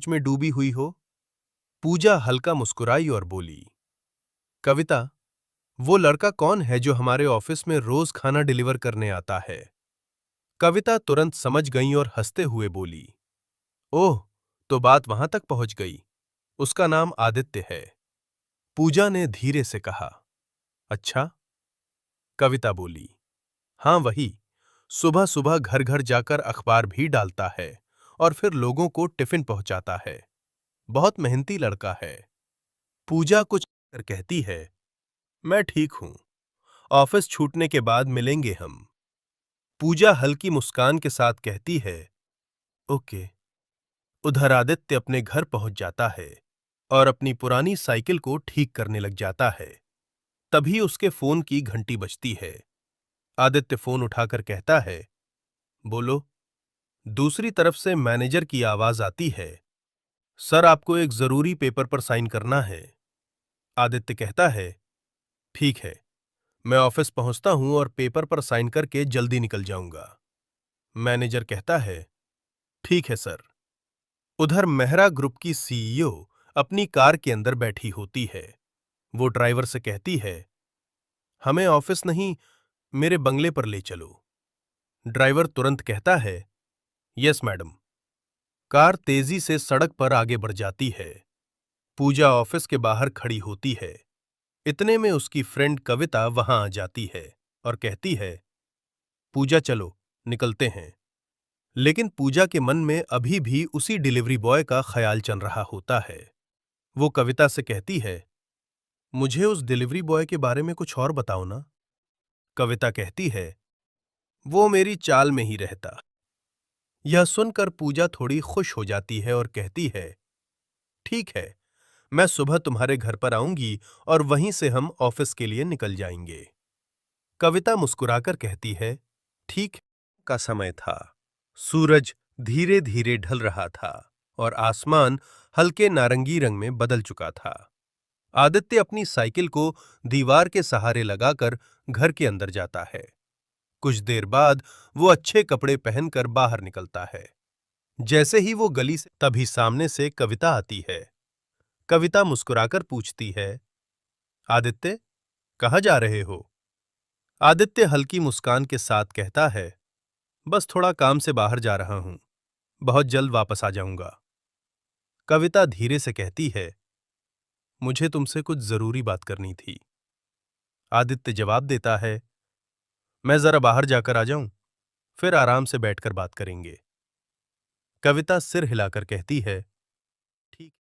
सोच में डूबी हुई हो? पूजा हल्का मुस्कुराई और बोली, कविता, वो लड़का कौन है जो हमारे ऑफिस में रोज खाना डिलीवर करने आता है? कविता तुरंत समझ गई और हंसते हुए बोली, ओह, तो बात वहां तक पहुंच गई। उसका नाम आदित्य है। पूजा ने धीरे से कहा, अच्छा? कविता बोली, हाँ वही। सुबह सुबह घर घर जाकर अखबार भी डालता है और फिर लोगों को टिफिन पहुंचाता है। बहुत मेहनती लड़का है। पूजा कुछ कर कहती है, मैं ठीक हूं। ऑफिस छूटने के बाद मिलेंगे हम। पूजा हल्की मुस्कान के साथ कहती है, ओके। उधर आदित्य अपने घर पहुंच जाता है और अपनी पुरानी साइकिल को ठीक करने लग जाता है। तभी उसके फोन की घंटी बजती है। आदित्य फोन उठाकर कहता है, बोलो। दूसरी तरफ से मैनेजर की आवाज आती है, सर आपको एक जरूरी पेपर पर साइन करना है। आदित्य कहता है, ठीक है, मैं ऑफिस पहुंचता हूं और पेपर पर साइन करके जल्दी निकल जाऊंगा। मैनेजर कहता है, ठीक है सर। उधर मेहरा ग्रुप की सीईओ अपनी कार के अंदर बैठी होती है। वो ड्राइवर से कहती है, हमें ऑफिस नहीं, मेरे बंगले पर ले चलो। ड्राइवर तुरंत कहता है, यस मैडम। कार तेजी से सड़क पर आगे बढ़ जाती है। पूजा ऑफिस के बाहर खड़ी होती है। इतने में उसकी फ्रेंड कविता वहां आ जाती है और कहती है, पूजा चलो, निकलते हैं। लेकिन पूजा के मन में अभी भी उसी डिलीवरी बॉय का ख्याल चल रहा होता है। वो कविता से कहती है, मुझे उस डिलीवरी बॉय के बारे में कुछ और बताओ ना। कविता कहती है, वो मेरी चाल में ही रहता। यह सुनकर पूजा थोड़ी खुश हो जाती है और कहती है, ठीक है, मैं सुबह तुम्हारे घर पर आऊंगी और वहीं से हम ऑफिस के लिए निकल जाएंगे। कविता मुस्कुराकर कहती है, ठीक का समय था। सूरज धीरे धीरे ढल रहा था और आसमान हल्के नारंगी रंग में बदल चुका था। आदित्य अपनी साइकिल को दीवार के सहारे लगाकर घर के अंदर जाता है। कुछ देर बाद वो अच्छे कपड़े पहनकर बाहर निकलता है। जैसे ही वो गली से तभी सामने से कविता आती है। कविता मुस्कुराकर पूछती है, आदित्य, कहाँ जा रहे हो? आदित्य हल्की मुस्कान के साथ कहता है, बस थोड़ा काम से बाहर जा रहा हूं, बहुत जल्द वापस आ जाऊंगा। कविता धीरे से कहती है, मुझे तुमसे कुछ जरूरी बात करनी थी। आदित्य जवाब देता है, मैं जरा बाहर जाकर आ जाऊं, फिर आराम से बैठकर बात करेंगे। कविता सिर हिलाकर कहती है, ठीक।